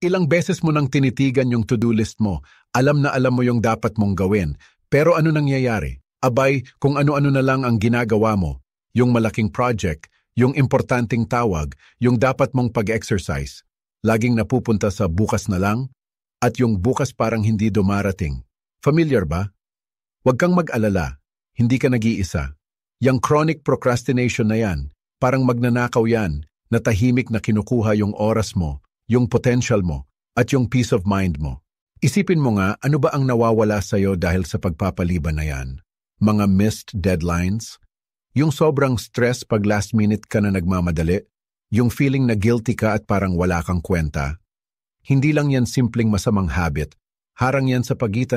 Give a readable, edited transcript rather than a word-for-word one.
Ilang beses mo nang tinitigan yung to-do list mo, alam na alam mo yung dapat mong gawin, pero ano nangyayari? Abay, kung ano-ano na lang ang ginagawa mo, yung malaking project, yung importanteng tawag, yung dapat mong pag-exercise, laging napupunta sa bukas na lang, at yung bukas parang hindi dumarating. Familiar ba? Huwag kang mag-alala, hindi ka nag-iisa. Yang chronic procrastination na yan, parang magnanakaw yan, na tahimik na kinukuha yung oras mo, yung potential mo, at yung peace of mind mo. Isipin mo nga, ano ba ang nawawala sa'yo dahil sa pagpapaliban na yan? Mga missed deadlines? Yung sobrang stress pag last minute ka na nagmamadali? Yung feeling na guilty ka at parang wala kang kwenta? Hindi lang yan simpleng masamang habit. Harang yan sa pagitan